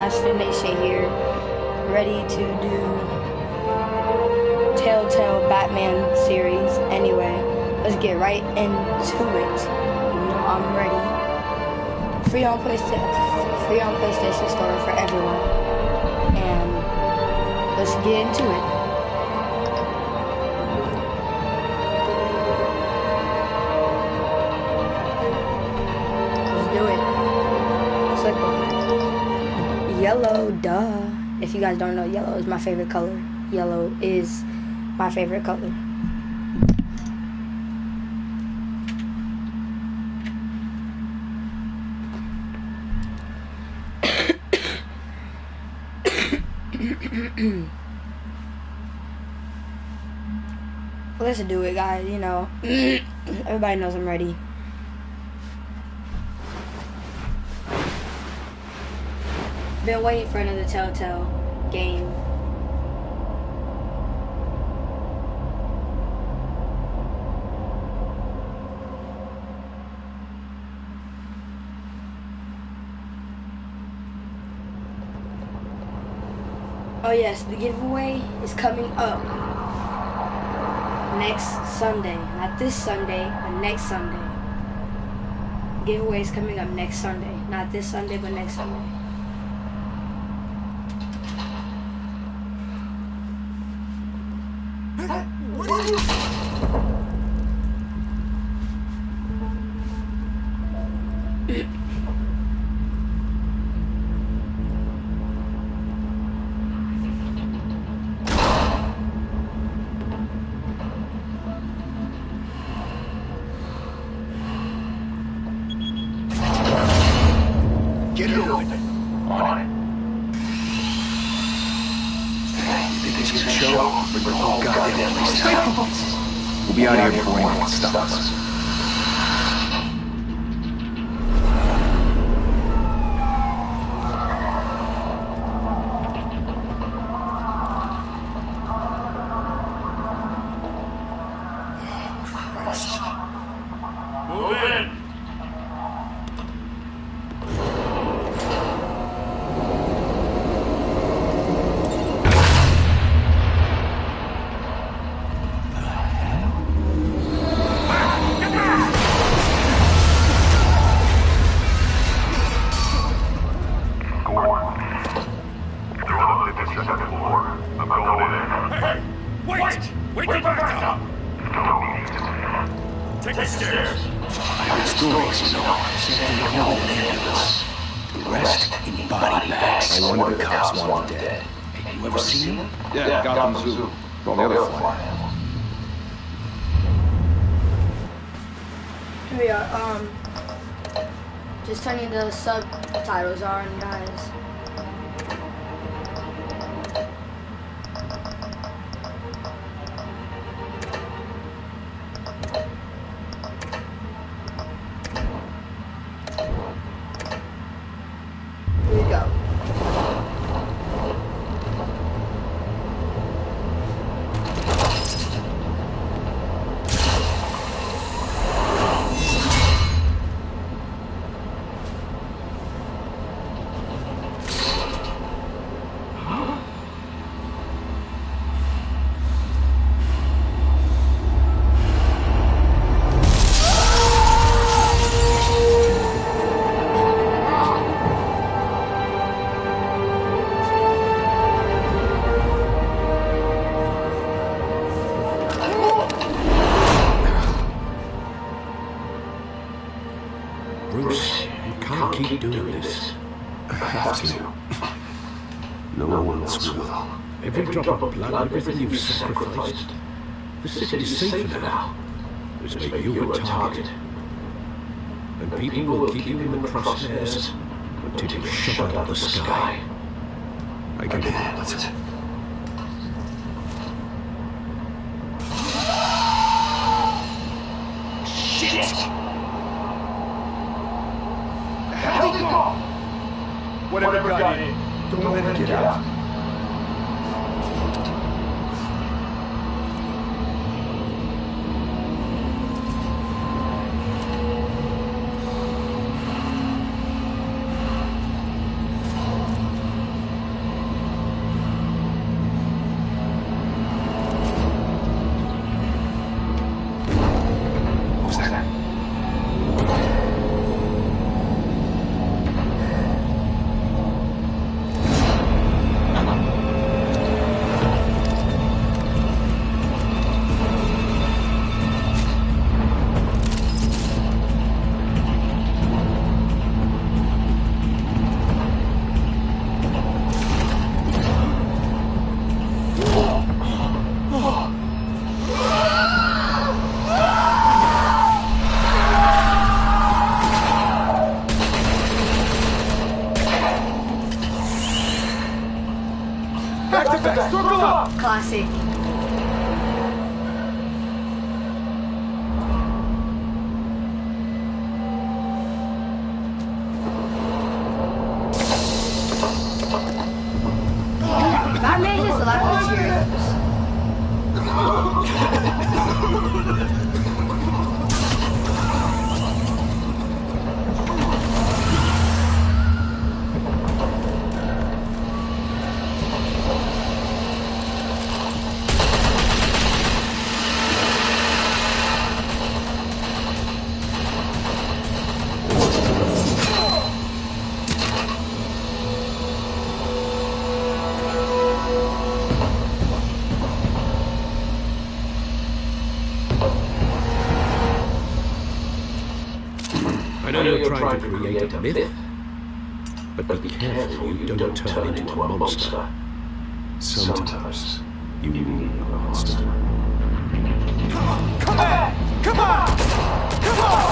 Nation here, ready to do Telltale Batman series. Anyway, let's get right into it. You know I'm ready. Free on PlayStation Store for everyone. And let's get into it. Let's do it. Click on it. Yellow, duh. If you guys don't know, yellow is my favorite color. Yellow is my favorite color. Let's do it, guys. You know, everybody knows I'm ready. Been waiting for another Telltale game. Oh yes, the giveaway is coming up next Sunday. Not this Sunday, but next Sunday. Giveaway is coming up next Sunday. Not this Sunday, but next Sunday. Get it open. On it. You think this is a show? Bring the whole goddamn place down. We'll be out of here before anyone stops us. Move in! Wait till back up! Take the stairs! I heard stories, you know. Said they know the ambulance. The rest in body bags. I wonder the cops want them dead. Hey, you ever seen them? Yeah, Gotham Zoo. On the other side. Here we are. Just turning the subtitles on, guys. Here we go. Bruce, you can't keep doing this. I have to. No one else will. Every drop of blood, everything you've sacrificed. The city's safer now. Which made you a target. And people will keep you in the crosshairs until you shot out of the sky. I can handle it. Shit! Hell no! Whatever got in, Don't let it get out. Back to back. Circle up. Classic. Batman just a lot of materials. I know you're trying to create a myth, but be careful you don't turn into a monster. Sometimes you need a monster. Come on! Come on! Come on!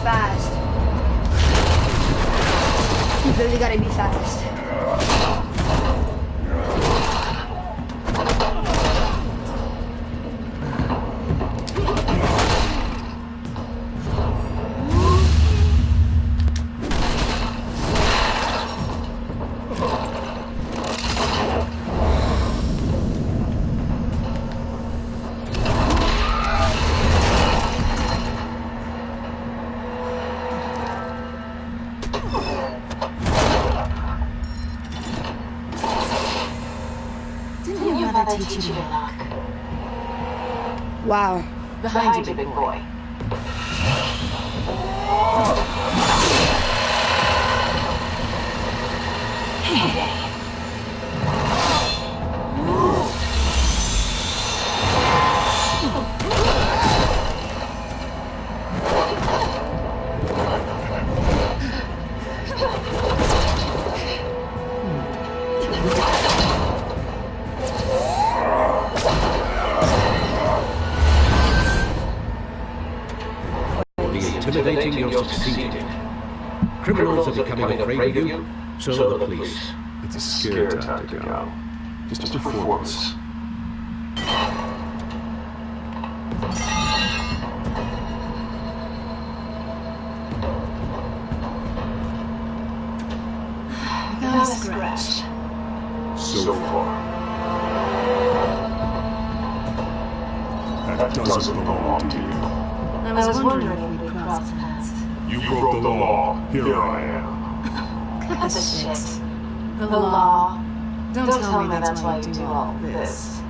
Fast. You really gotta be fast. Teach you to knock. Wow. Behind you, big boy. Intimidating, you're succeeding. Criminals are becoming afraid of you, so are the police. It's a scare tactic, Al. Just a performance. Got a scratch. So far. That doesn't belong to you. I was wondering if we'd cross paths. You broke the law. Here I am. Cut the shit. The law. Don't tell me that's why you do all this.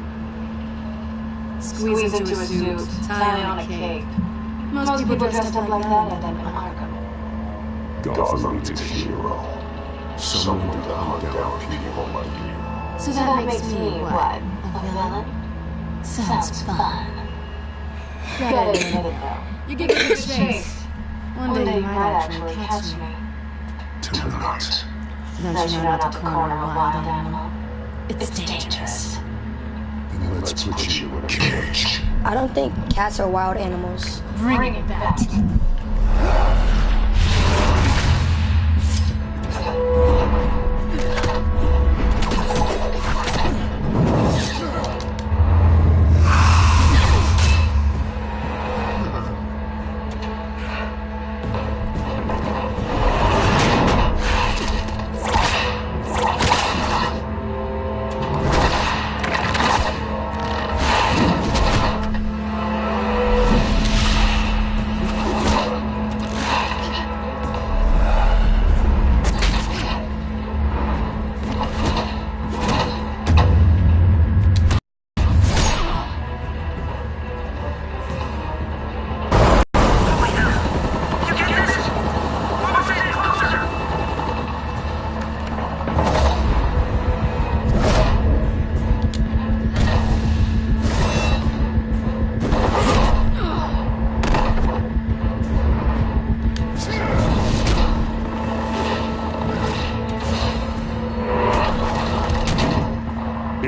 Squeeze into a suit, tie on a cape. Most people dressed up like that end up in Arkham. Gotham needs a hero. Someone to hunt down people like you. So that makes me what? A villain? Sounds fun. Gotta admit it though. You give it a chase. One day you might actually catch me. Tonight. Then you're not to corner a wild animal. It's dangerous. Then let's put you in a cage. I don't think cats are wild animals. Bring it back.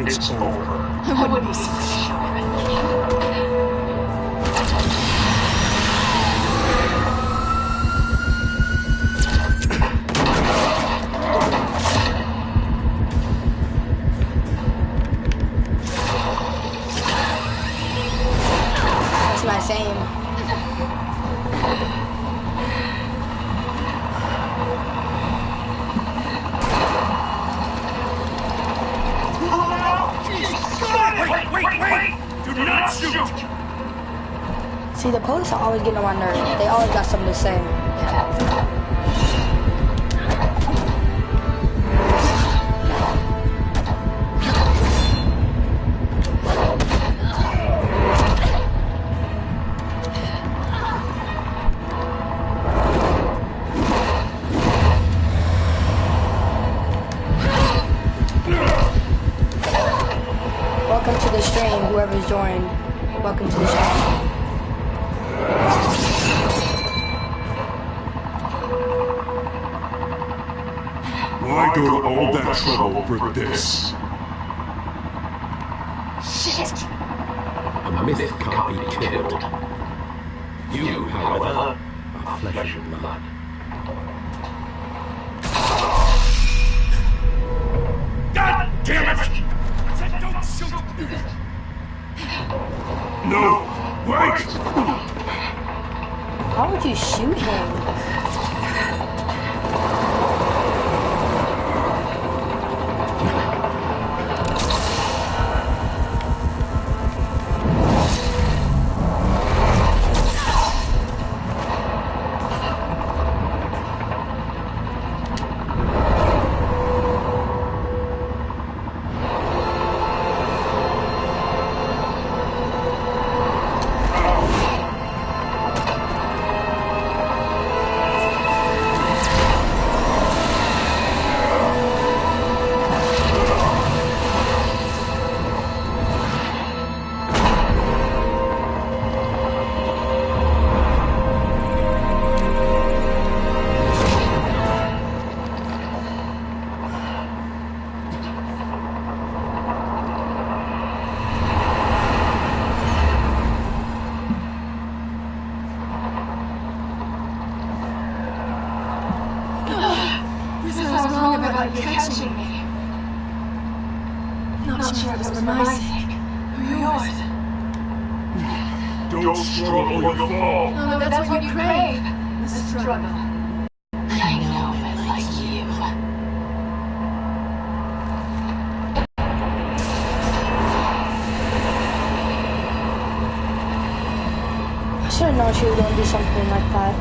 It's over. I wouldn't be so sure. That's nice aim. Wait! Do not shoot! See, the police are always getting on my nerves. They always got something to say. Welcome to the stream, whoever's joined. Welcome to the stream. Why go to all that trouble for this? Shit! A myth can't be killed. You, however, are flesh and blood. God damn it! I said don't shoot! No! Wait! How would you shoot him? Catching me. Not sure it was for my sake or yours. Don't struggle, you'll fall. No, that's what you crave. The struggle. I know it like you. I should have known she was going to do something like that.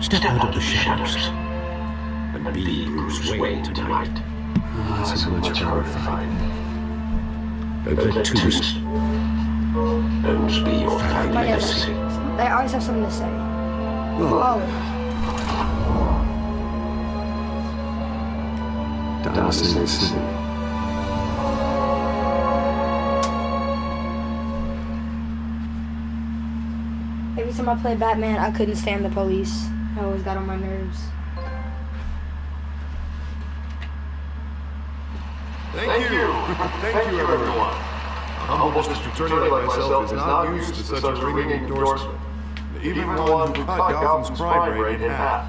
Step out of the shadows and be Bruce Wayne tonight. That's much horrified. And let Tombstone and be your family legacy. They always have something to say. Always. Dawson City. Every time I played Batman, I couldn't stand the police. I always got on my nerves. Thank you. Thank you, everyone. A humble district attorney like myself is not used to such a ringing endorsement. Even one who cut Gotham's crime rate in half.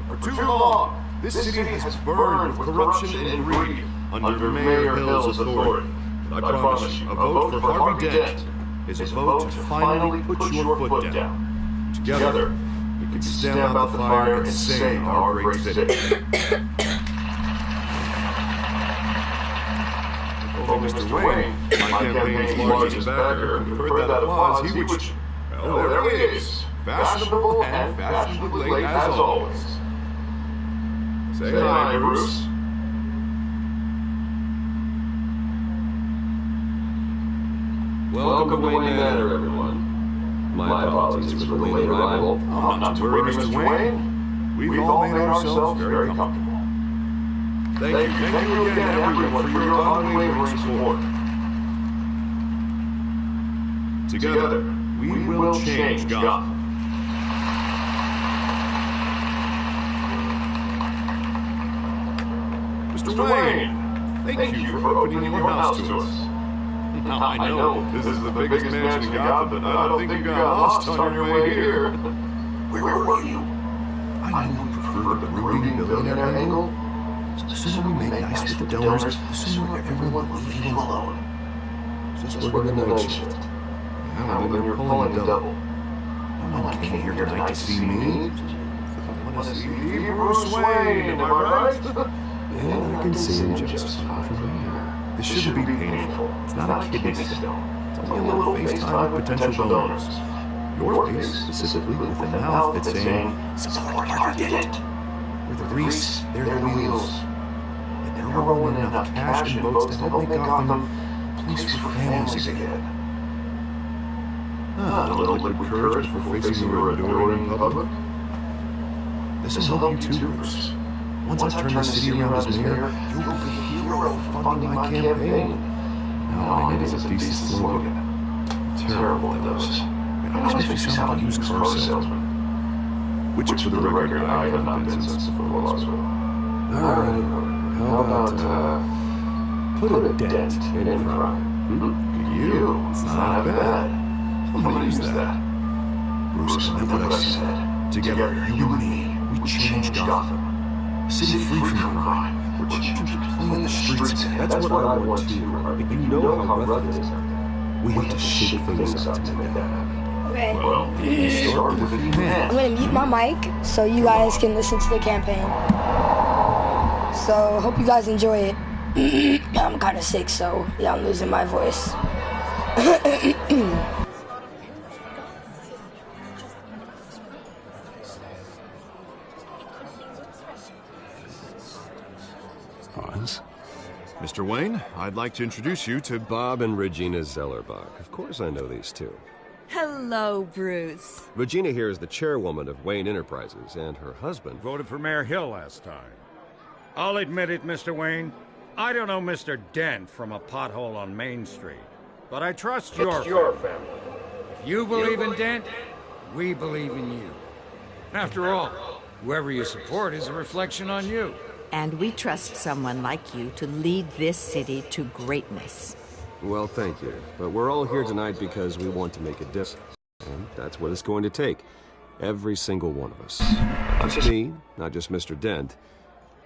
For too long, this city has burned with corruption and greed under Mayor Hill's authority. I promise you, a vote for Harvey Dent is a vote to finally put your foot down. Together, we can stamp out the fire and save our great city. Oh, Mr. Wayne, my campaign's largest backer, heard that applause, he would... Well, there he is. Fashionable and fashionably late as always. Say hi, Bruce. Welcome to Wayne Manor, everyone. My apologies for the late arrival. Not to worry, Mr. Wayne. We've all made ourselves very comfortable. Thank you again, everyone, for your unwavering support. Together, we will change Gotham. Mr. Wayne, thank you for opening your house to us. Now, I know this is the biggest mansion in Gotham, but I don't think you got lost on your way here. Where were you? I know you prefer the brooding billionaire angle. So the sooner we make nice with the donors, the sooner everyone will leave you alone. Just working the night shift. Yeah, well, then you're pulling a double. No one came here tonight to see me. I want to see evil Bruce Wayne, am I right? Yeah, I can see him just fine from here. This shouldn't be painful. It's not a kidney stone. It's only a little FaceTime with potential donors. Your face, specifically, with the mouth that's saying, support Harvey Dent. We're the grease, they're the wheels. And they're rolling enough cash and votes to help make Gotham a place for families again. A little liquid courage before facing your adoring public. This will help you too, Bruce. Once I turn the city around as mayor, you'll be a hero funding my campaign. Now all I need is a decent slogan. Terrible at those. It always makes me sound like a used car salesman. Which, for the record, I have not been since before Roswell. Alright, how about, put a dent in crime? You? It's not bad. I'm gonna use that. Bruce, remember what I said. Together, you and me, we change Gotham. A city free from crime, where children can play in the streets. That's what I want too. But you know how rough it is out there. We have to shake things up to make that happen. Okay. Well, you start with a few men. I'm gonna mute my mic so you guys can listen to the campaign. So hope you guys enjoy it. I'm kind of sick, so yeah, I'm losing my voice. Mr. Wayne, I'd like to introduce you to Bob and Regina Zellerbach. Of course I know these two. Hello, Bruce. Regina here is the chairwoman of Wayne Enterprises, and her husband... Voted for Mayor Hill last time. I'll admit it, Mr. Wayne. I don't know Mr. Dent from a pothole on Main Street. But I trust your family. If you believe in Dent, we believe in you. After all, whoever you support is a reflection on you. And we trust someone like you to lead this city to greatness. Well, thank you. But we're all here tonight because we want to make a difference. And that's what it's going to take. Every single one of us. Not just me, not just Mr. Dent.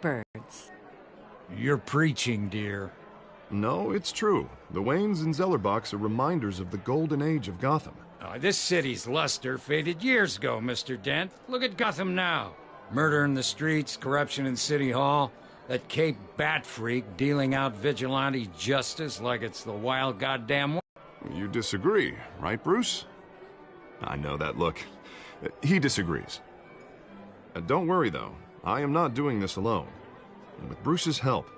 Birds. You're preaching, dear. No, it's true. The Waynes and Zellerbachs are reminders of the golden age of Gotham. This city's luster faded years ago, Mr. Dent. Look at Gotham now. Murder in the streets, corruption in City Hall, that Cape Bat freak dealing out vigilante justice like it's the wild goddamn world. You disagree, right, Bruce? I know that look. He disagrees. Don't worry, though. I am not doing this alone. And with Bruce's help,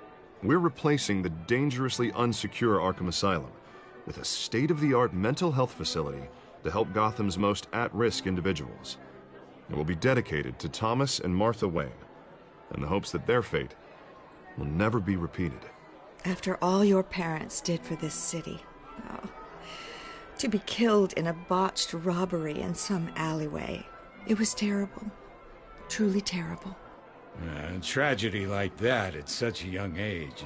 we're replacing the dangerously unsecure Arkham Asylum with a state-of-the-art mental health facility to help Gotham's most at-risk individuals. It will be dedicated to Thomas and Martha Wayne, in the hopes that their fate will never be repeated. After all your parents did for this city, to be killed in a botched robbery in some alleyway, it was terrible. Truly terrible. A tragedy like that at such a young age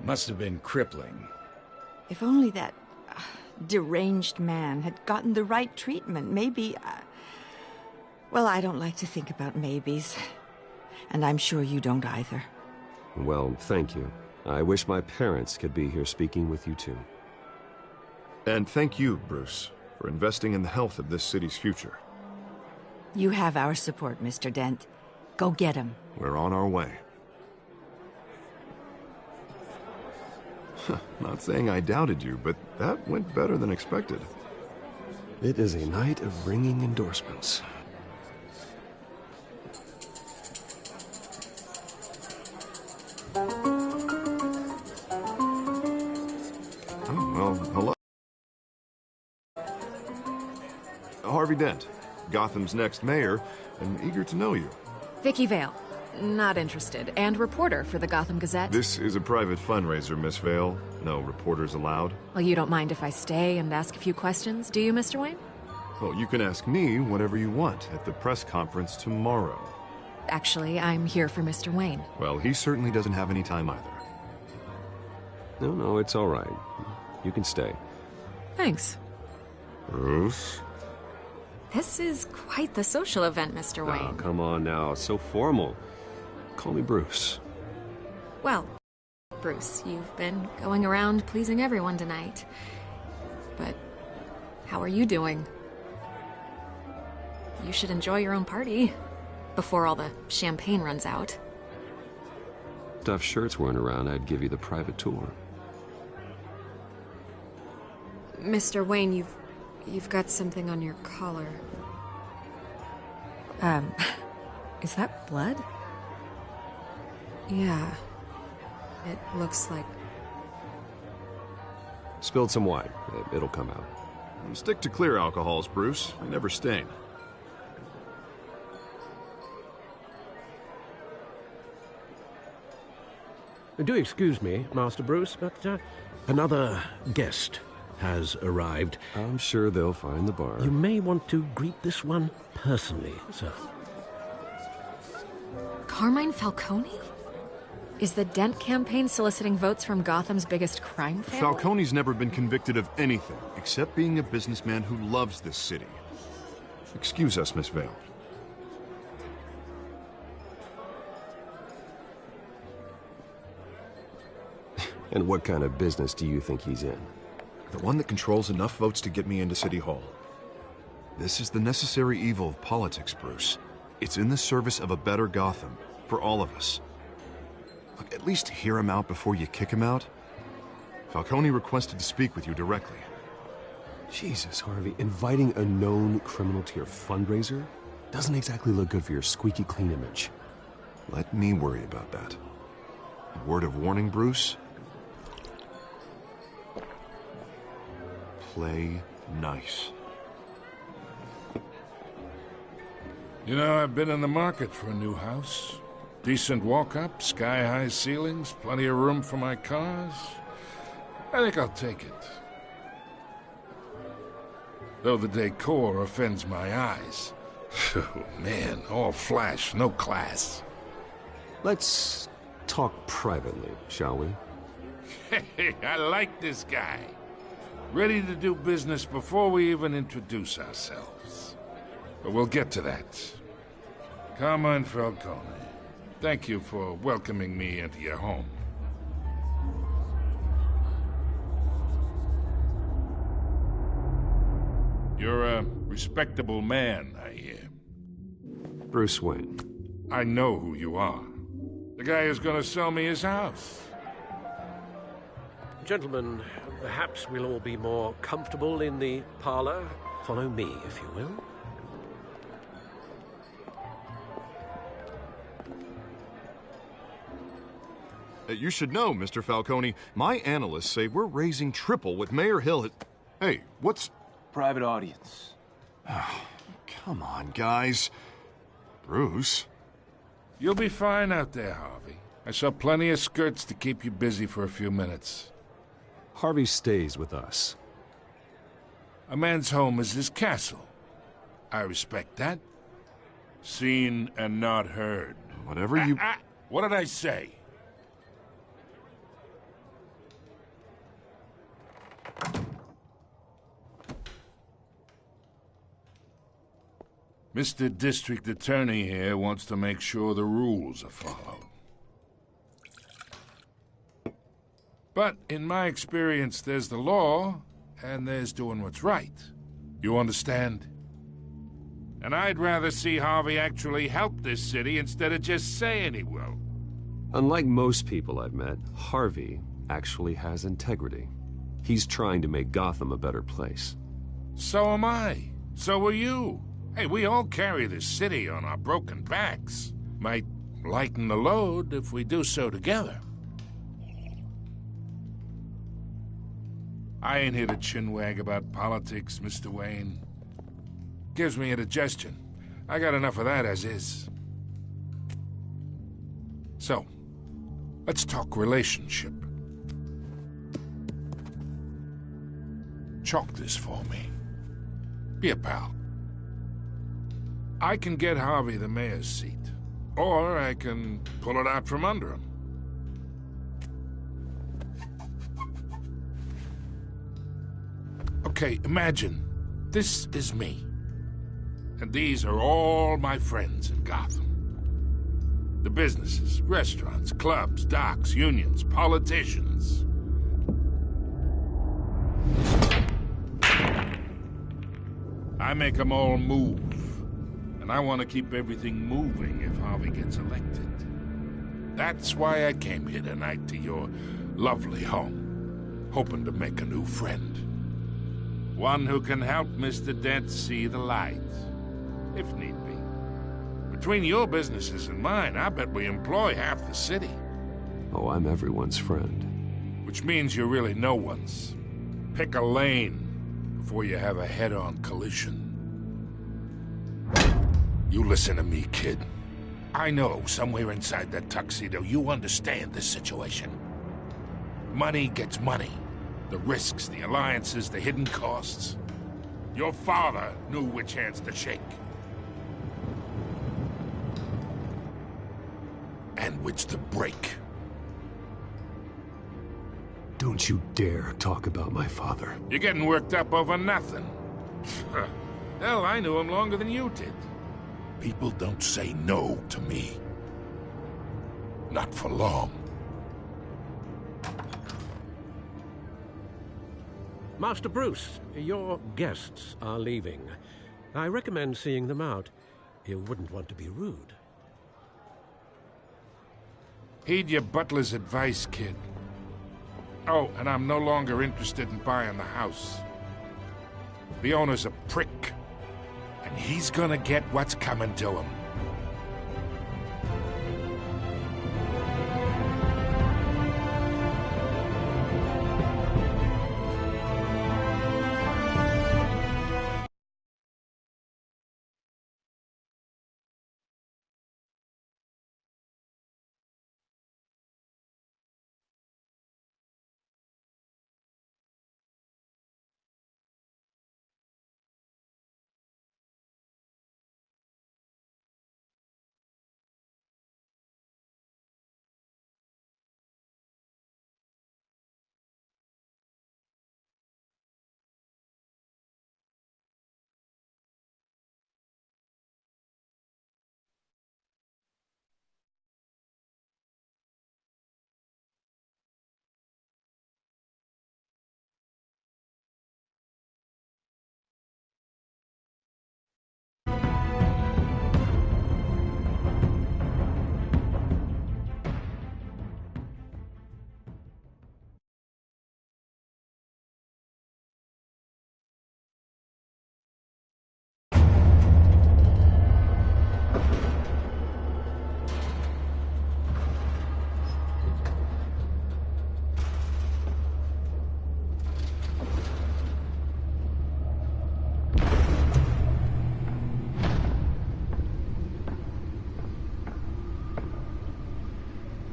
must have been crippling. If only that deranged man had gotten the right treatment, maybe... Well, I don't like to think about maybes. And I'm sure you don't either. Well, thank you. I wish my parents could be here speaking with you too. And thank you, Bruce, for investing in the health of this city's future. You have our support, Mr. Dent. Go get him. We're on our way. Not saying I doubted you, but that went better than expected. It is a night of ringing endorsements. Well, hello. Harvey Dent, Gotham's next mayor, and eager to know you. Vicky Vale. Not interested. And reporter for the Gotham Gazette. This is a private fundraiser, Miss Vale. No reporters allowed. Well, you don't mind if I stay and ask a few questions, do you, Mr. Wayne? Well, you can ask me whatever you want at the press conference tomorrow. Actually, I'm here for Mr. Wayne. Well, he certainly doesn't have any time either. No, it's all right. You can stay. Thanks. Bruce? This is quite the social event, Mr. Wayne. Oh, come on now. So formal. Call me Bruce. Well, Bruce, you've been going around pleasing everyone tonight. But how are you doing? You should enjoy your own party before all the champagne runs out. If shirts weren't around, I'd give you the private tour. Mr. Wayne, you've got something on your collar. Is that blood? Yeah. It looks like... Spilled some wine. It'll come out. Stick to clear alcohols, Bruce. They never stain. Do excuse me, Master Bruce, but another guest has arrived. I'm sure they'll find the bar. You may want to greet this one personally, sir. Carmine Falcone? Is the Dent campaign soliciting votes from Gotham's biggest crime family? Falcone's never been convicted of anything except being a businessman who loves this city. Excuse us, Miss Vale. And what kind of business do you think he's in? The one that controls enough votes to get me into City Hall. This is the necessary evil of politics, Bruce. It's in the service of a better Gotham, for all of us. Look, at least hear him out before you kick him out. Falcone requested to speak with you directly. Jesus, Harvey, inviting a known criminal to your fundraiser doesn't exactly look good for your squeaky clean image. Let me worry about that. A word of warning, Bruce? Play nice. You know, I've been in the market for a new house. Decent walk-up, sky-high ceilings, plenty of room for my cars. I think I'll take it. Though the decor offends my eyes. Oh, man, all flash, no class. Let's talk privately, shall we? Hey, I like this guy. Ready to do business before we even introduce ourselves. But we'll get to that. Carmine Falcone, thank you for welcoming me into your home. You're a respectable man, I hear. Bruce Wayne. I know who you are. The guy who's gonna sell me his house. Gentlemen, perhaps we'll all be more comfortable in the parlor. Follow me, if you will. You should know, Mr. Falcone, my analysts say we're raising triple what Mayor Hill had... Hey, what's... Private audience. Oh, come on, guys. Bruce? You'll be fine out there, Harvey. I saw plenty of skirts to keep you busy for a few minutes. Harvey stays with us. A man's home is his castle. I respect that. Seen and not heard. Whatever you... What did I say? Mr. District Attorney here wants to make sure the rules are followed. But in my experience, there's the law, and there's doing what's right. You understand? And I'd rather see Harvey actually help this city instead of just saying he will. Unlike most people I've met, Harvey actually has integrity. He's trying to make Gotham a better place. So am I. So are you. Hey, we all carry this city on our broken backs. Might lighten the load if we do so together. I ain't here to chinwag about politics, Mr. Wayne. Gives me indigestion. I got enough of that as is. So, let's talk relationship. Chalk this for me. Be a pal. I can get Harvey the mayor's seat, or I can pull it out from under him. Okay, imagine this is me, and these are all my friends in Gotham. The businesses, restaurants, clubs, docks, unions, politicians. I make them all move. And I want to keep everything moving if Harvey gets elected. That's why I came here tonight to your lovely home, hoping to make a new friend. One who can help Mr. Dent see the light, if need be. Between your businesses and mine, I bet we employ half the city. Oh, I'm everyone's friend. Which means you're really no one's. Pick a lane before you have a head-on collision. You listen to me, kid. I know somewhere inside that tuxedo you understand this situation. Money gets money. The risks, the alliances, the hidden costs. Your father knew which hands to shake. And which to break. Don't you dare talk about my father. You're getting worked up over nothing. Hell, I knew him longer than you did. People don't say no to me. Not for long. Master Bruce, your guests are leaving. I recommend seeing them out. You wouldn't want to be rude. Heed your butler's advice, kid. Oh, and I'm no longer interested in buying the house. The owner's a prick. And he's gonna get what's coming to him.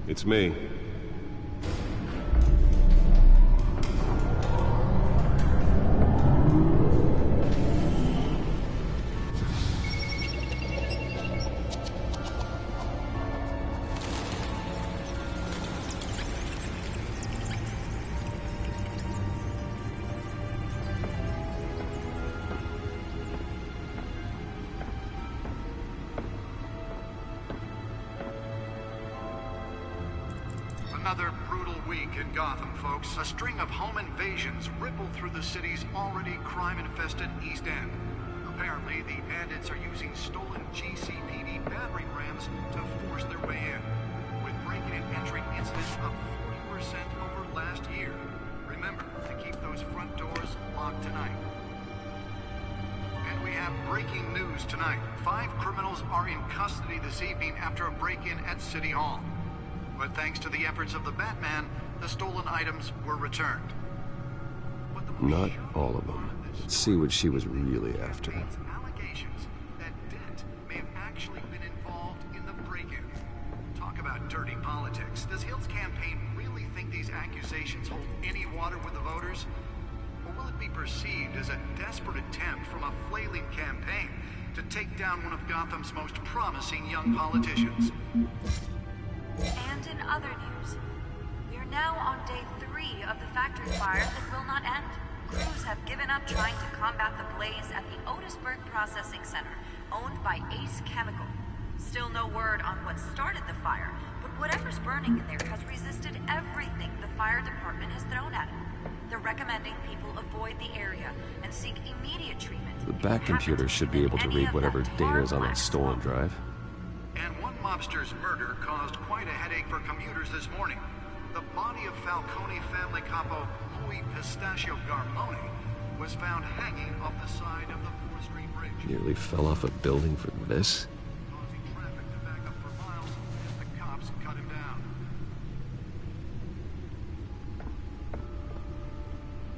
It's me. Another brutal week in Gotham, folks. A string of home invasions ripple through the city's already crime-infested East End. Apparently, the bandits are using stolen GCPD battering rams to force their way in, with breaking and entering incidents up 40% over last year. Remember to keep those front doors locked tonight. And we have breaking news tonight. 5 criminals are in custody this evening after a break-in at City Hall. But thanks to the efforts of the Batman, the stolen items were returned. Not all of them. Let's see what she was really after. Allegations that Dent may have actually been involved in the break-in. Talk about dirty politics. folks, does Hill's campaign really think these accusations hold any water with the voters? Or will it be perceived as a desperate attempt from a flailing campaign to take down one of Gotham's most promising young politicians? And in other news, we are now on day 3 of the factory fire that will not end. Crews have given up trying to combat the blaze at the Otisburg Processing Center, owned by Ace Chemical. Still no word on what started the fire, but whatever's burning in there has resisted everything the fire department has thrown at it. They're recommending people avoid the area and seek immediate treatment. The back computer should be able to read whatever data is on that stolen drive. And one mobster's murder caused quite a headache for commuters this morning. The body of Falcone family capo Louis Pistachio Garmone was found hanging off the side of the 4th Street Bridge. Nearly fell off a building for this. Causing traffic to back up for miles as the cops cut him down.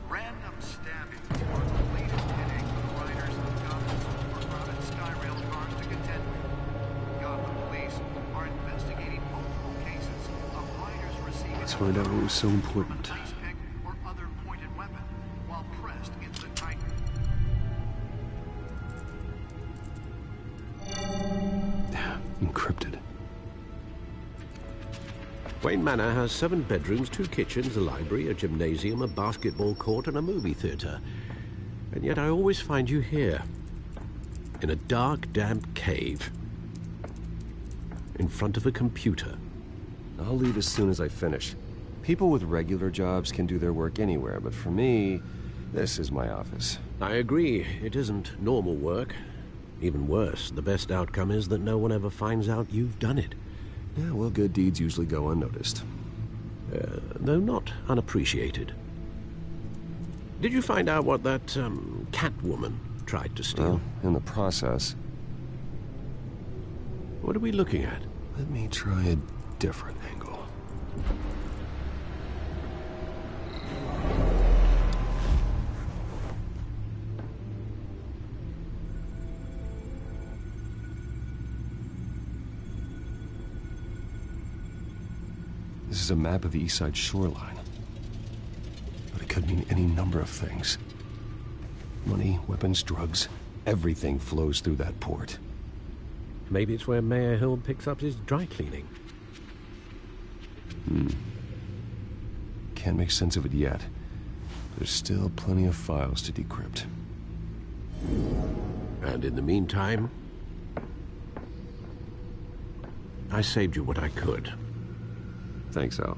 Random stabbings are the latest headache for the riders of Gotham's overcrowded Skyrail cars to contend with. Gotham police are investigating multiple cases of riders receiving... Let's find out what was so important. ...ice pick or other pointed weapon while pressed into the Titan. Encrypted. Wayne Manor has 7 bedrooms, 2 kitchens, a library, a gymnasium, a basketball court, and a movie theater. And yet I always find you here, in a dark, damp cave, in front of a computer. I'll leave as soon as I finish. People with regular jobs can do their work anywhere, but for me, this is my office. I agree, it isn't normal work. Even worse, the best outcome is that no one ever finds out you've done it. Yeah, well, good deeds usually go unnoticed. Though not unappreciated. Did you find out what that, Catwoman tried to steal? Well, in the process. What are we looking at? Let me try a different angle. This is a map of the East Side shoreline. But it could mean any number of things. Money, weapons, drugs, everything flows through that port. Maybe it's where Mayor Hill picks up his dry cleaning. Can't make sense of it yet. There's still plenty of files to decrypt. And in the meantime, I saved you what I could. Thanks, Al.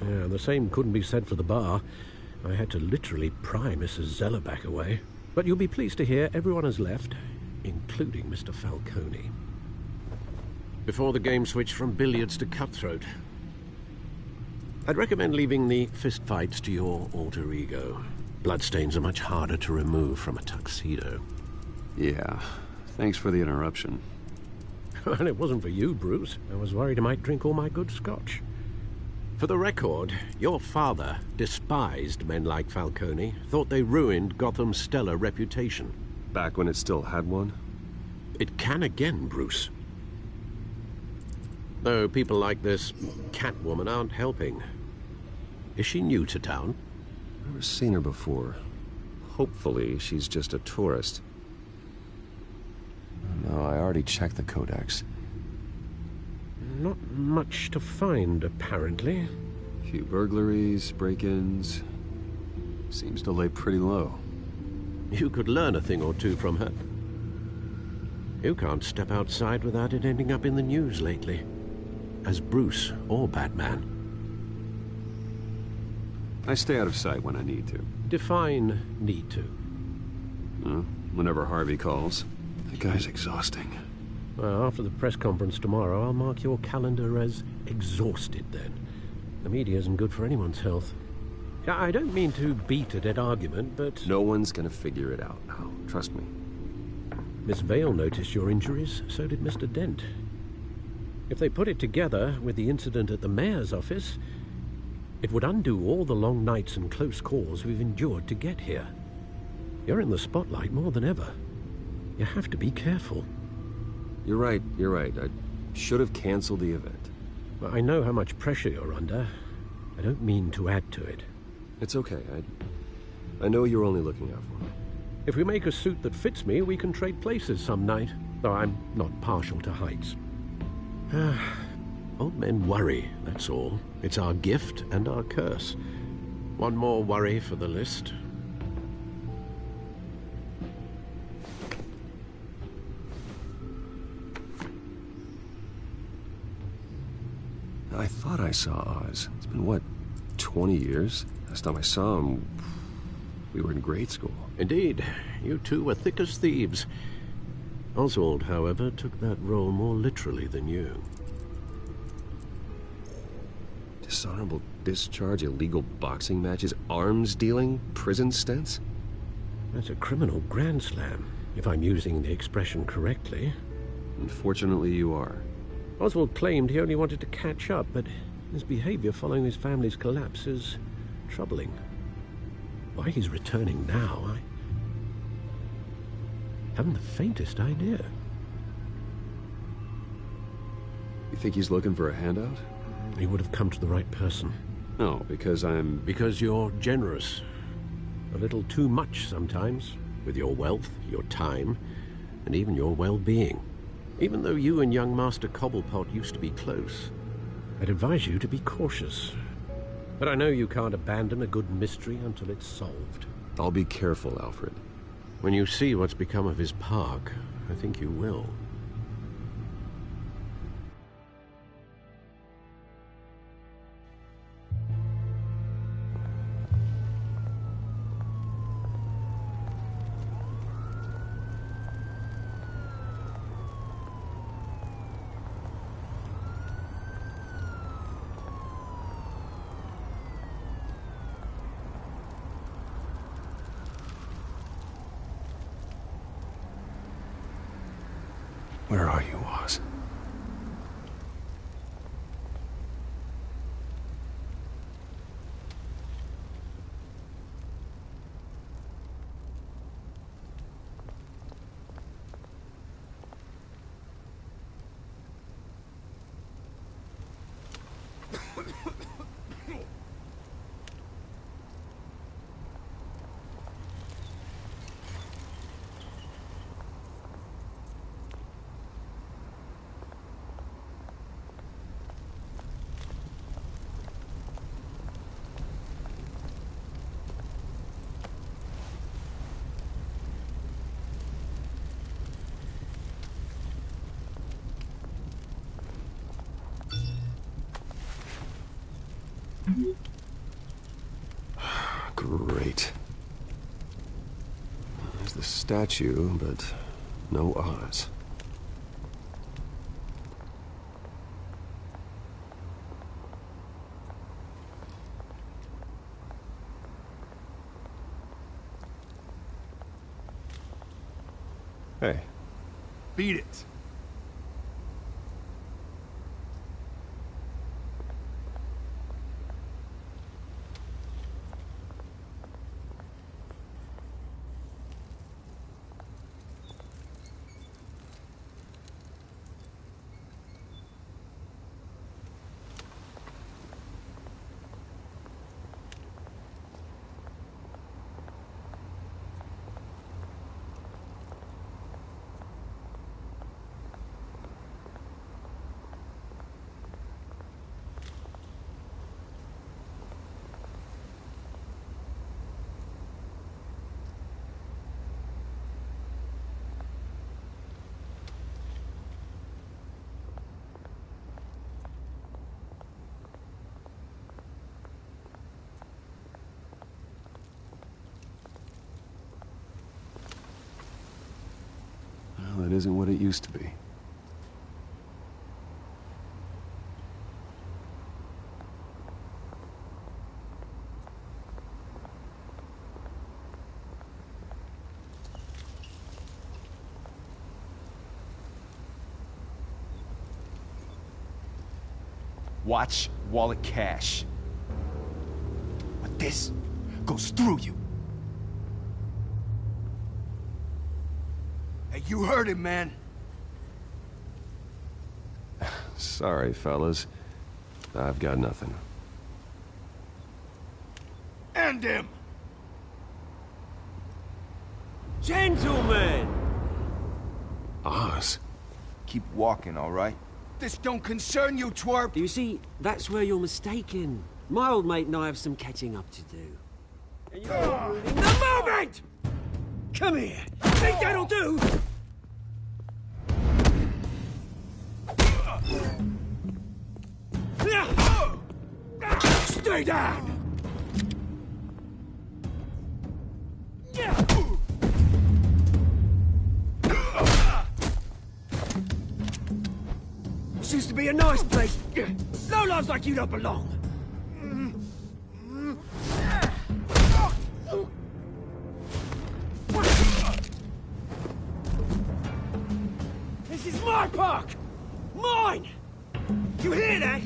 Yeah, the same couldn't be said for the bar. I had to literally pry Mrs. Zeller back away. But you'll be pleased to hear everyone has left, including Mr. Falcone. Before the game switched from billiards to cutthroat. I'd recommend leaving the fistfights to your alter ego. Bloodstains are much harder to remove from a tuxedo. Yeah, thanks for the interruption. Well, it wasn't for you, Bruce. I was worried I might drink all my good scotch. For the record, your father despised men like Falcone, thought they ruined Gotham's stellar reputation. Back when it still had one? It can again, Bruce. Though people like this Catwoman aren't helping. Is she new to town? Never seen her before. Hopefully, she's just a tourist. No, I already checked the codex. Not much to find, apparently. A few burglaries, break-ins. Seems to lay pretty low. You could learn a thing or two from her. You can't step outside without it ending up in the news lately. As Bruce or Batman. I stay out of sight when I need to. Define need to. Whenever Harvey calls. The guy's exhausting. Well, after the press conference tomorrow, I'll mark your calendar as exhausted then. The media isn't good for anyone's health. I don't mean to beat a dead argument, but... No one's gonna figure it out now. Trust me. Miss Vale noticed your injuries, so did Mr. Dent. If they put it together with the incident at the mayor's office, it would undo all the long nights and close calls we've endured to get here. You're in the spotlight more than ever. You have to be careful. You're right. I should have canceled the event. I know how much pressure you're under. I don't mean to add to it. It's okay. I know you're only looking out for me. If we make a suit that fits me, we can trade places some night. Though I'm not partial to heights. Old men worry, that's all. It's our gift and our curse. One more worry for the list. I thought I saw Oz. It's been, what, 20 years? Last time I saw him, we were in grade school. Indeed. You two were thick as thieves. Oswald, however, took that role more literally than you. Dishonorable discharge, illegal boxing matches, arms dealing, prison stints? That's a criminal grand slam, if I'm using the expression correctly. Unfortunately, you are. Oswald claimed he only wanted to catch up, but his behavior following his family's collapse is troubling. Why he's returning now, I haven't the faintest idea. You think he's looking for a handout? He would have come to the right person. No, because I'm... Because you're generous. A little too much sometimes, with your wealth, your time, and even your well-being. Even though you and young Master Cobblepot used to be close, I'd advise you to be cautious. But I know you can't abandon a good mystery until it's solved. I'll be careful, Alfred. When you see what's become of his park, I think you will. Where are you, Oz? Great. There's the statue, but no Oz. Hey. Beat it. Well, that isn't what it used to be. Watch wallet cash. But this goes through you. Hey, you heard him, man. Sorry, fellas. I've got nothing. End him! Gentlemen! Oz? Keep walking, all right? This don't concern you, twerp! You see, that's where you're mistaken. My old mate and I have some catching up to do. And you're ruining the moment! Come here! Think that'll do? Stay down! This used to be a nice place. Lowlifes like you don't belong. This is my park! Mine! You hear that?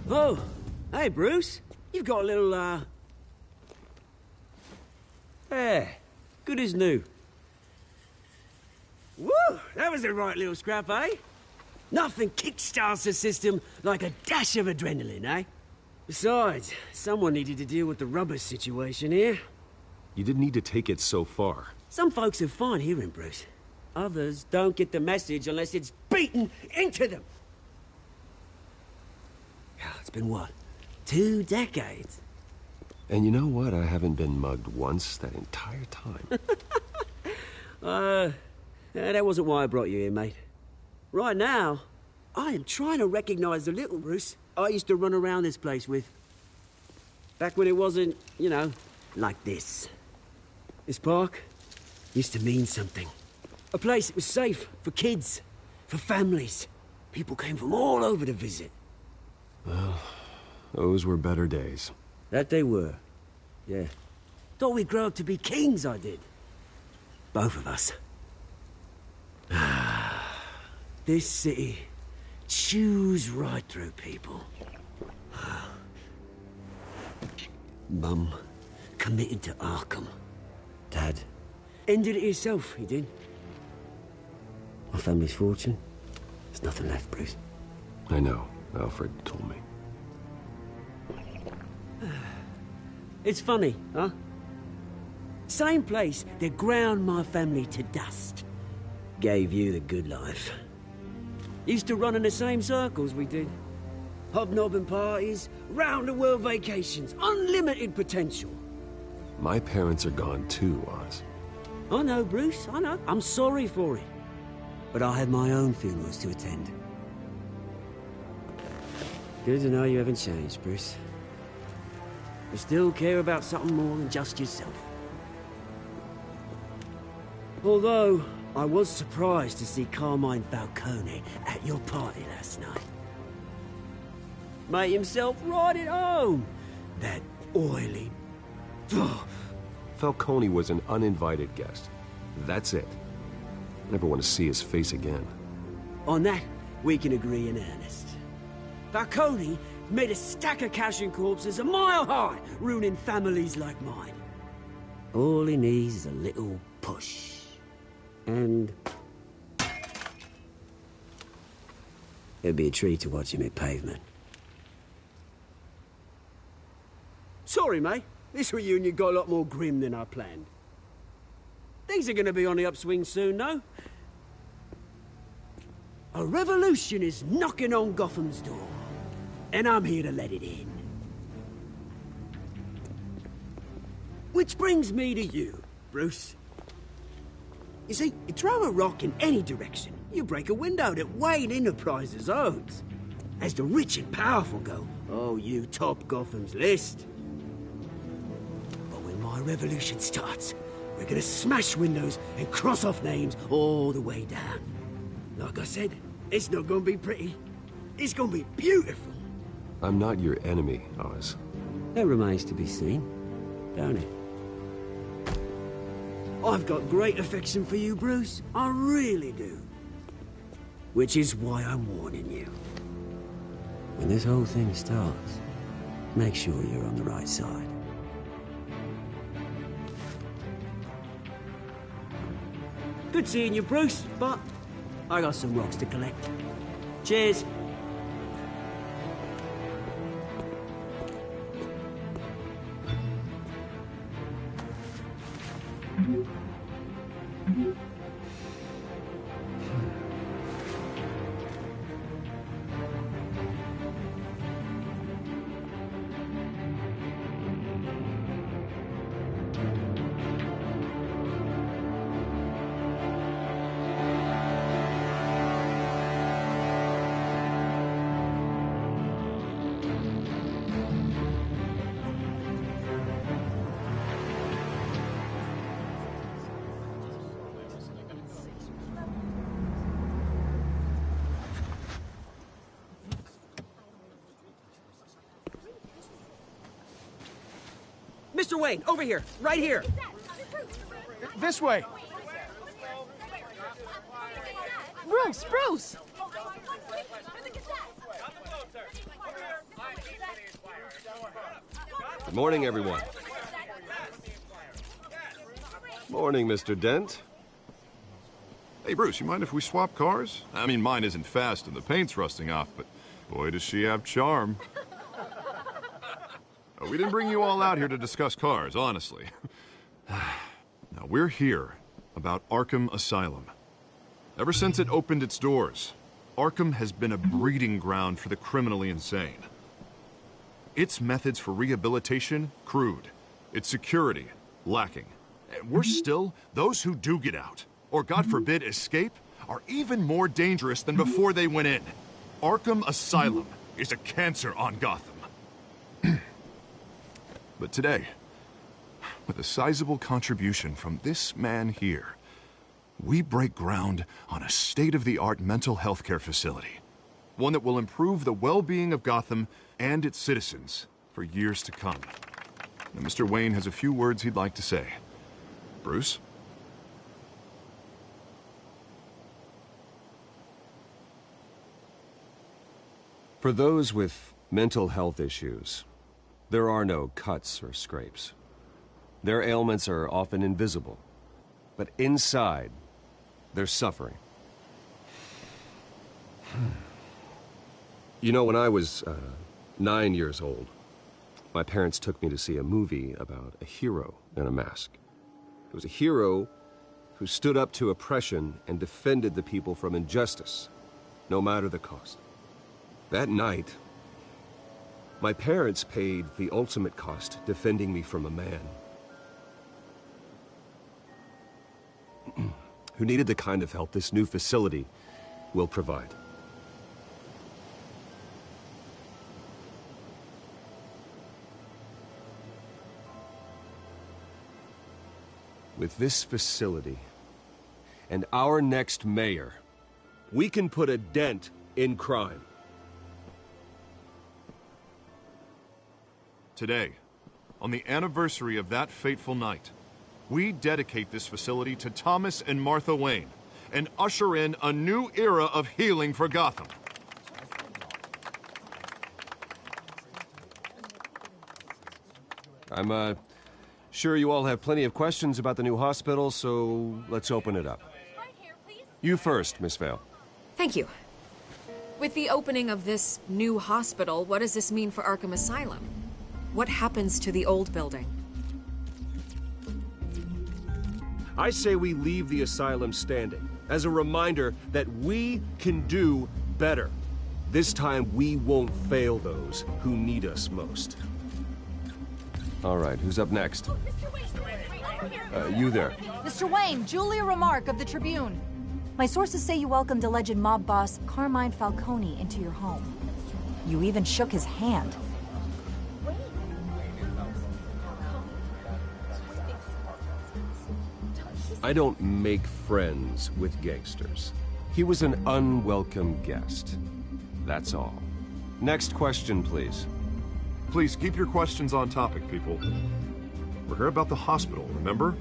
Oh, hey, Bruce. You've got a little, Yeah, good as new. Woo! That was a right little scrap, eh? Nothing kickstarts the system like a dash of adrenaline, eh? Besides, someone needed to deal with the rubber situation here. You didn't need to take it so far. Some folks are fine hearing, Bruce. Others don't get the message unless it's beaten into them. It's been what? 2 decades? And you know what? I haven't been mugged once that entire time. That wasn't why I brought you here, mate. Right now, I am trying to recognize the little Bruce I used to run around this place with. Back when it wasn't, you know, like this. This park used to mean something. A place that was safe for kids, for families. People came from all over to visit. Well, those were better days. That they were. Yeah. Thought we'd grow up to be kings, I did. Both of us. This city chews right through people. Mum committed to Arkham. Dad ended it himself, he did. My family's fortune. There's nothing left, Bruce. I know. Alfred told me. It's funny, huh? Same place that ground my family to dust. Gave you the good life. Used to run in the same circles we did. Hobnobbing parties, round-the-world vacations, unlimited potential. My parents are gone too, Oz. I know, Bruce, I know. I'm sorry for it. But I had my own funerals to attend. Good to know you haven't changed, Bruce. You still care about something more than just yourself. Although, I was surprised to see Carmine Falcone at your party last night. Made himself right at home. That oily... Falcone was an uninvited guest. That's it. Never want to see his face again. On that, we can agree in earnest. Falcone made a stack of cash and corpses a mile high, ruining families like mine. All he needs is a little push. And... it'd be a treat to watch him hit pavement. Sorry, mate. This reunion got a lot more grim than I planned. Things are gonna be on the upswing soon, though. A revolution is knocking on Gotham's door. And I'm here to let it in. Which brings me to you, Bruce. You see, you throw a rock in any direction, you break a window that Wayne Enterprises owns. As the rich and powerful go, oh, you top Gotham's list. But when my revolution starts, we're gonna smash windows and cross off names all the way down. Like I said, it's not gonna be pretty. It's gonna be beautiful. I'm not your enemy, Oz. That remains to be seen, don't it? I've got great affection for you, Bruce. I really do. Which is why I'm warning you. When this whole thing starts, make sure you're on the right side. Good seeing you, Bruce, but I got some rocks to collect. Cheers. Mr. Wayne, over here, right here. This way. Bruce! Good morning, everyone. Morning, Mr. Dent. Hey, Bruce, you mind if we swap cars? I mean, mine isn't fast and the paint's rusting off, but boy, does she have charm. We didn't bring you all out here to discuss cars, honestly. Now, we're here about Arkham Asylum. Ever since it opened its doors, Arkham has been a breeding ground for the criminally insane. Its methods for rehabilitation, crude. Its security, lacking. And worse still, those who do get out, or God forbid, escape, are even more dangerous than before they went in. Arkham Asylum is a cancer on Gotham. But today, with a sizable contribution from this man here, we break ground on a state-of-the-art mental health care facility. One that will improve the well-being of Gotham and its citizens for years to come. Now, Mr. Wayne has a few words he'd like to say. Bruce? For those with mental health issues, there are no cuts or scrapes. Their ailments are often invisible, but inside, they're suffering. You know, when I was 9 years old, my parents took me to see a movie about a hero in a mask. It was a hero who stood up to oppression and defended the people from injustice, no matter the cost. That night, my parents paid the ultimate cost defending me from a man who needed the kind of help this new facility will provide. With this facility and our next mayor, we can put a dent in crime. Today, on the anniversary of that fateful night, we dedicate this facility to Thomas and Martha Wayne and usher in a new era of healing for Gotham. I'm sure you all have plenty of questions about the new hospital, so let's open it up. You first, Miss Vale. Thank you. With the opening of this new hospital, what does this mean for Arkham Asylum? What happens to the old building? I say we leave the asylum standing as a reminder that we can do better. This time we won't fail those who need us most. All right, who's up next? You there. Mr. Wayne, Julia Remark of the Tribune. My sources say you welcomed alleged mob boss Carmine Falcone into your home. You even shook his hand. I don't make friends with gangsters. He was an unwelcome guest. That's all. Next question, please. Please keep your questions on topic, people. We're here about the hospital, remember?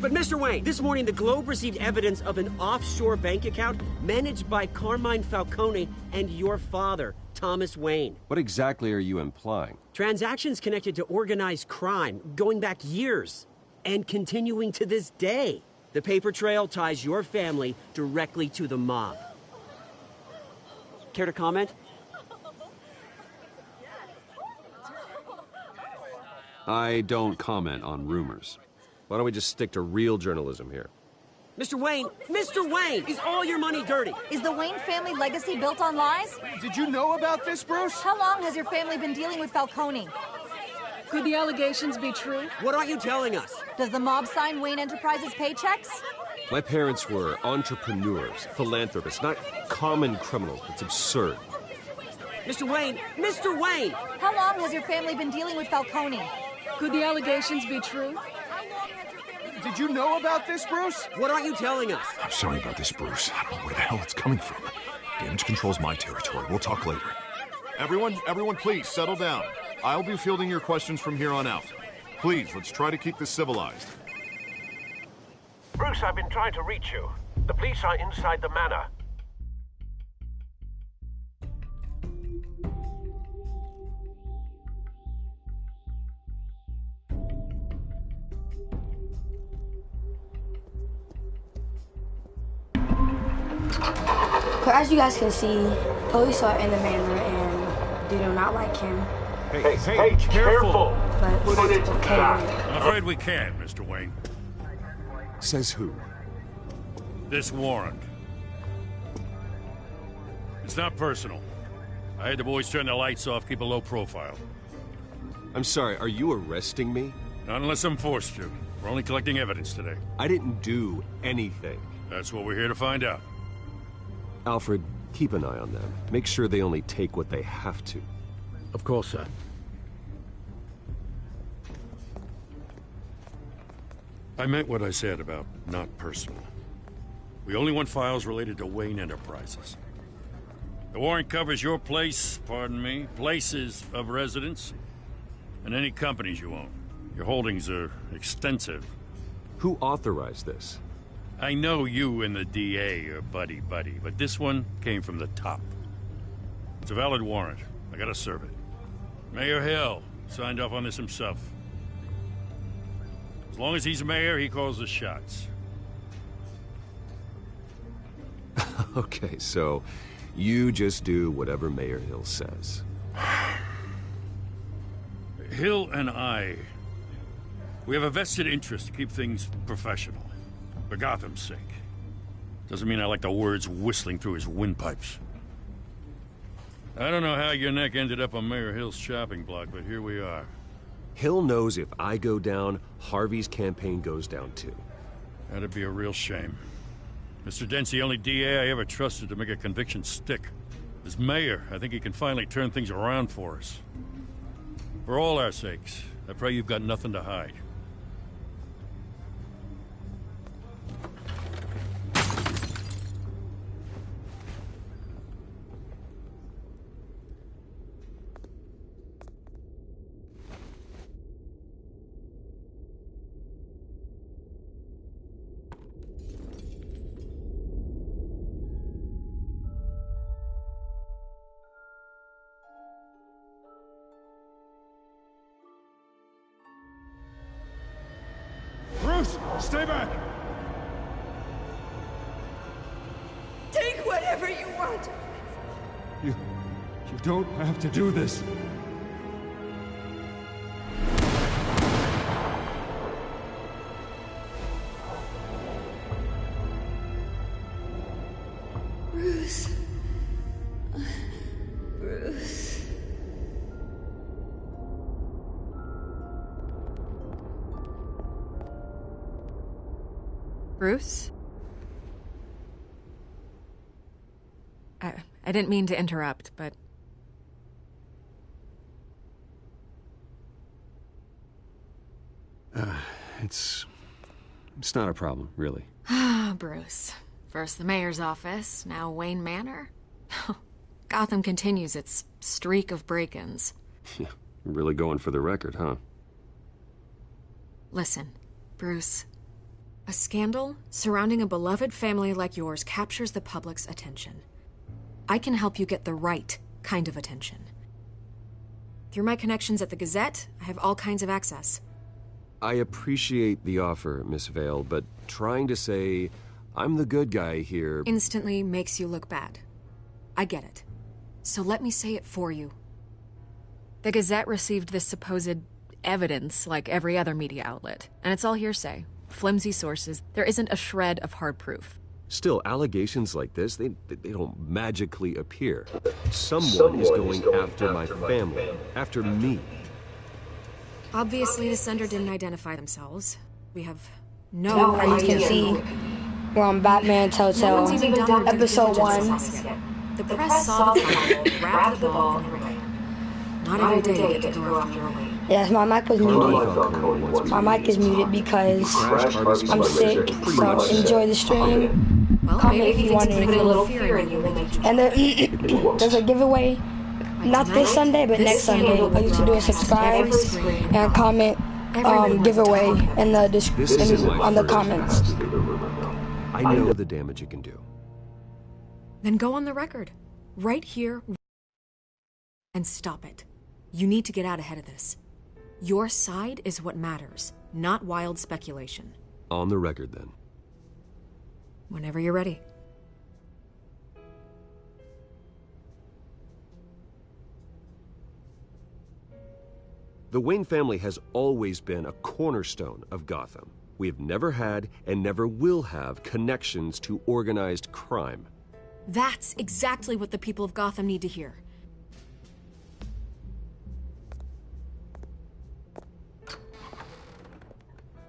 But Mr. Wayne, this morning the Globe received evidence of an offshore bank account managed by Carmine Falcone and your father, Thomas Wayne. What exactly are you implying? Transactions connected to organized crime, going back years. and continuing to this day. The paper trail ties your family directly to the mob. Care to comment? I don't comment on rumors. Why don't we just stick to real journalism here? Mr. Wayne, is all your money dirty? Is the Wayne family legacy built on lies? Did you know about this, Bruce? How long has your family been dealing with Falcone? Could the allegations be true? What aren't you telling us? Does the mob sign Wayne Enterprises paychecks? My parents were entrepreneurs, philanthropists, not common criminals. It's absurd. Mr. Wayne! How long has your family been dealing with Falcone? Could the allegations be true? Did you know about this, Bruce? What aren't you telling us? I'm sorry about this, Bruce. I don't know where the hell it's coming from. Damage control's my territory. We'll talk later. Everyone, please, settle down. I'll be fielding your questions from here on out. Please, let's try to keep this civilized. Bruce, I've been trying to reach you. The police are inside the manor. So as you guys can see, police are in the manor and they do not like him. Hey, careful! But Put it okay. back. I'm afraid we can, Mr. Wayne. Says who? This warrant. It's not personal. I had the boys turn the lights off, keep a low profile. I'm sorry, are you arresting me? Not unless I'm forced to. We're only collecting evidence today. I didn't do anything. That's what we're here to find out. Alfred, keep an eye on them. Make sure they only take what they have to. Of course, sir. I meant what I said about not personal. We only want files related to Wayne Enterprises. The warrant covers your place, pardon me, places of residence, and any companies you own. Your holdings are extensive. Who authorized this? I know you and the DA are buddy-buddy, but this one came from the top. It's a valid warrant. I gotta serve it. Mayor Hill signed off on this himself. As long as he's mayor, he calls the shots. Okay, so you just do whatever Mayor Hill says. Hill and we have a vested interest to keep things professional. For Gotham's sake. Doesn't mean I like the words whistling through his windpipes. I don't know how your neck ended up on Mayor Hill's shopping block, but here we are. Hill knows if I go down, Harvey's campaign goes down too. That'd be a real shame. Mr. Dent's the only DA I ever trusted to make a conviction stick. As mayor, I think he can finally turn things around for us. For all our sakes, I pray you've got nothing to hide. Stay back! Take whatever you want. You don't have to do this. Bruce. Bruce. Bruce? I didn't mean to interrupt, but... It's not a problem, really. Ah, Bruce. First the mayor's office, now Wayne Manor. Gotham continues its streak of break-ins. Yeah, really going for the record, huh? Listen, Bruce. A scandal surrounding a beloved family like yours captures the public's attention. I can help you get the right kind of attention. Through my connections at the Gazette, I have all kinds of access. I appreciate the offer, Miss Vale, but trying to say I'm the good guy here instantly makes you look bad. I get it. So let me say it for you. The Gazette received this supposed evidence like every other media outlet, and it's all hearsay. Flimsy sources. There isn't a shred of hard proof. Still, allegations like this, they don't magically appear. Someone is going after my family, after me. Obviously, the sender didn't identify themselves. We have no As you can see, we're on Batman Telltale, episode 1. The press saw the file, grabbed the ball, and ran. Not every day you get to go after a wing. Yes, my mic was muted. My mic is muted because I'm sick, so enjoy the stream. Comment if you want to. And there's a giveaway, not this Sunday, but next Sunday. All you have to do is subscribe and comment giveaway in the on the comments. I know the damage it can do. Then go on the record, right here, and stop it. You need to get out ahead of this. Your side is what matters, not wild speculation. On the record, then. Whenever you're ready. The Wayne family has always been a cornerstone of Gotham. We have never had and never will have connections to organized crime. That's exactly what the people of Gotham need to hear.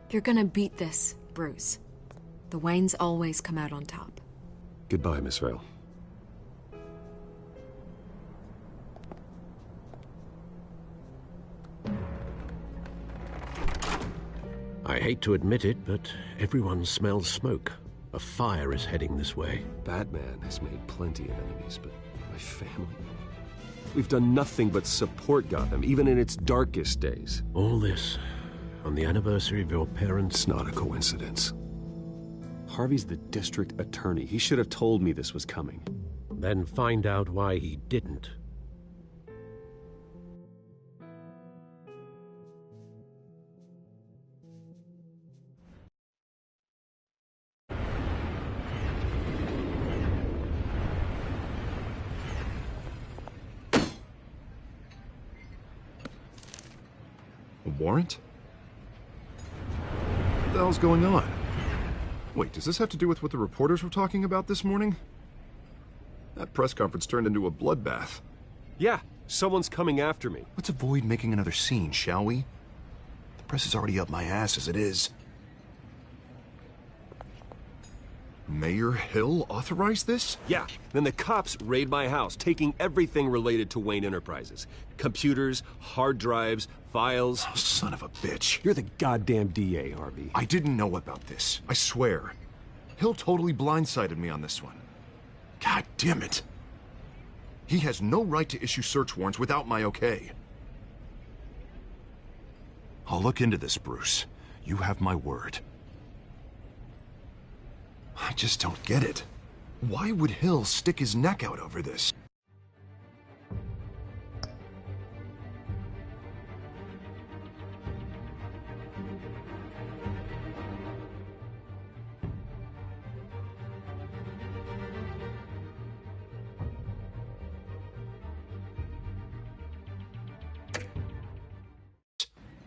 You're gonna beat this, Bruce. The Waynes always come out on top. Goodbye, Miss Vale. I hate to admit it, but everyone smells smoke. A fire is heading this way. Batman has made plenty of enemies, but my family? We've done nothing but support Gotham, even in its darkest days. All this on the anniversary of your parents'... It's not a coincidence. Harvey's the district attorney. He should have told me this was coming. Then find out why he didn't. A warrant? What the hell's going on? Wait, does this have to do with what the reporters were talking about this morning? That press conference turned into a bloodbath. Yeah, someone's coming after me. Let's avoid making another scene, shall we? The press is already up my ass as it is. Mayor Hill authorized this? Yeah, then the cops raid my house, taking everything related to Wayne Enterprises. Computers, hard drives, files. Oh, son of a bitch. You're the goddamn DA, Harvey. I didn't know about this. I swear. Hill totally blindsided me on this one. God damn it. He has no right to issue search warrants without my okay. I'll look into this, Bruce. You have my word. I just don't get it. Why would Hill stick his neck out over this?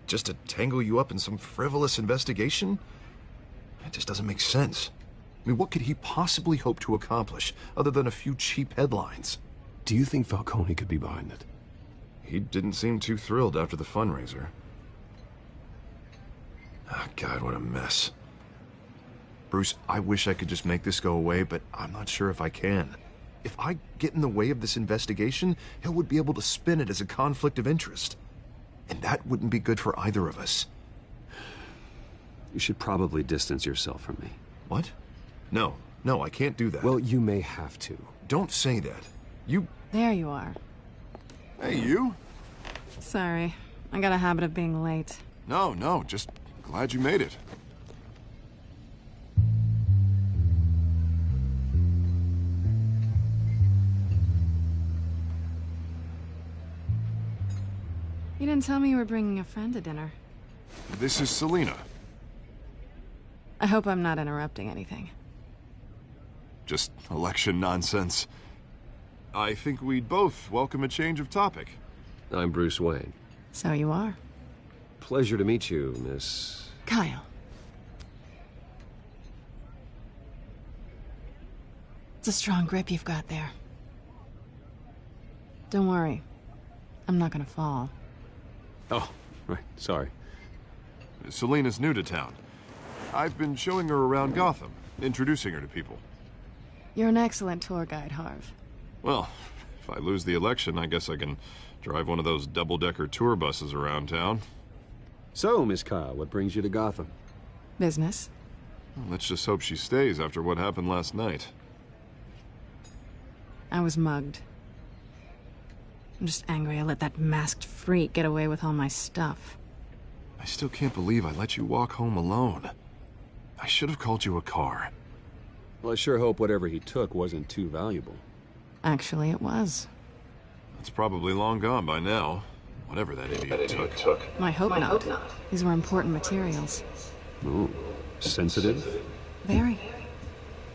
Just to tangle you up in some frivolous investigation? It just doesn't make sense. I mean, what could he possibly hope to accomplish other than a few cheap headlines? Do you think Falcone could be behind it? He didn't seem too thrilled after the fundraiser. Ah, God, what a mess. Bruce, I wish I could just make this go away, but I'm not sure if I can. If I get in the way of this investigation, Hill would be able to spin it as a conflict of interest. And that wouldn't be good for either of us. You should probably distance yourself from me. What? No, I can't do that. Well, you may have to. Don't say that. You... There you are. Hey, you? Sorry. I got a habit of being late. No, just glad you made it. You didn't tell me you were bringing a friend to dinner. This is Selina. I hope I'm not interrupting anything. Just election nonsense. I think we'd both welcome a change of topic. I'm Bruce Wayne. So you are. Pleasure to meet you, Miss... Kyle. It's a strong grip you've got there. Don't worry. I'm not gonna fall. Oh, right. Sorry. Selina's new to town. I've been showing her around Gotham, introducing her to people. You're an excellent tour guide, Harv. Well, if I lose the election, I guess I can drive one of those double-decker tour buses around town. So, Miss Kyle, what brings you to Gotham? Business. Well, let's just hope she stays after what happened last night. I was mugged. I'm just angry I let that masked freak get away with all my stuff. I still can't believe I let you walk home alone. I should have called you a car. Well, I sure hope whatever he took wasn't too valuable. Actually, it was. It's probably long gone by now. Whatever that idiot took. I hope not. These were important materials. Ooh, sensitive? Very.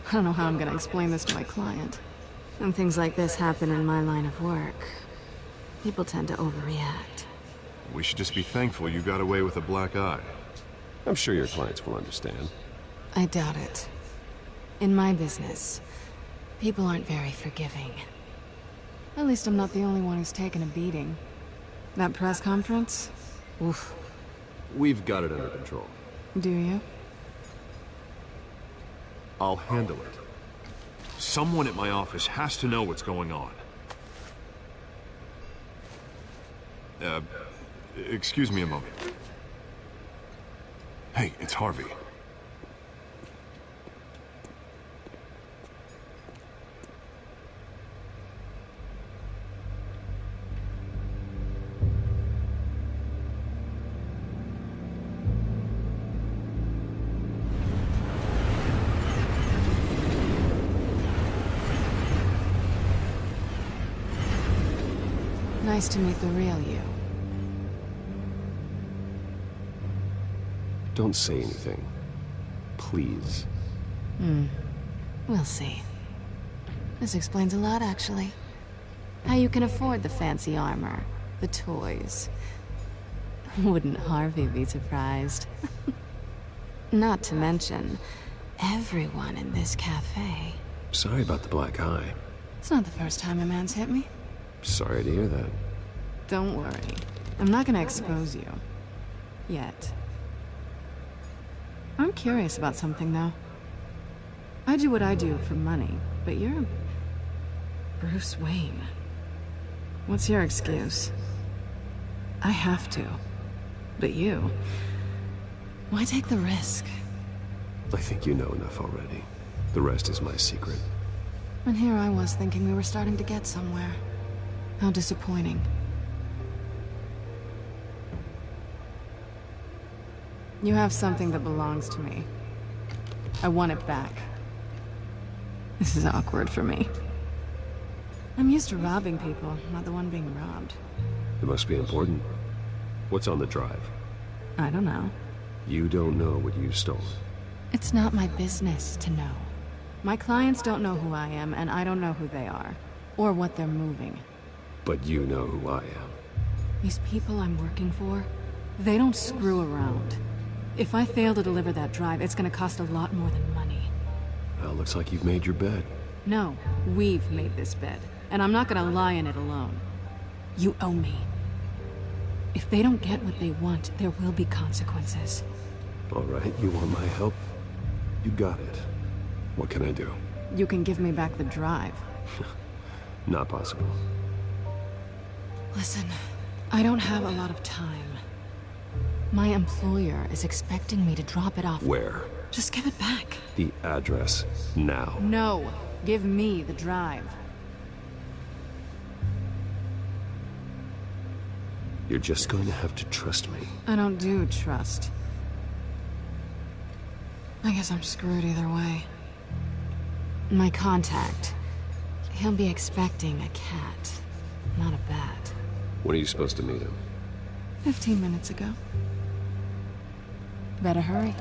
I don't know how I'm gonna explain this to my client. When things like this happen in my line of work, people tend to overreact. We should just be thankful you got away with a black eye. I'm sure your clients will understand. I doubt it. In my business, people aren't very forgiving. At least I'm not the only one who's taken a beating. That press conference? Oof. We've got it under control. Do you? I'll handle it. Someone at my office has to know what's going on. Excuse me a moment. Hey, it's Harvey. Nice to meet the real you. Don't say anything. Please. We'll see. This explains a lot, actually. How you can afford the fancy armor, the toys. Wouldn't Harvey be surprised? Not to mention, everyone in this cafe. Sorry about the black eye. It's not the first time a man's hit me. Sorry to hear that. Don't worry. I'm not gonna expose you. Yet. I'm curious about something, though. I do what I do for money, but you're... Bruce Wayne. What's your excuse? I have to. But you... Why take the risk? I think you know enough already. The rest is my secret. And here I was thinking we were starting to get somewhere. How disappointing. You have something that belongs to me. I want it back. This is awkward for me. I'm used to robbing people, not the one being robbed. It must be important. What's on the drive? I don't know. You don't know what you stole. It's not my business to know. My clients don't know who I am, and I don't know who they are. Or what they're moving. But you know who I am. These people I'm working for, they don't screw around. If I fail to deliver that drive, it's gonna cost a lot more than money. Well, looks like you've made your bed. No, we've made this bed, and I'm not gonna lie in it alone. You owe me. If they don't get what they want, there will be consequences. All right, you want my help? You got it. What can I do? You can give me back the drive. Not possible. Listen, I don't have a lot of time. My employer is expecting me to drop it off. Where? Just give it back. The address, now. No, give me the drive. You're just going to have to trust me. I don't do trust. I guess I'm screwed either way. My contact, he'll be expecting a cat, not a bat. When are you supposed to meet him? 15 minutes ago. Better hurry.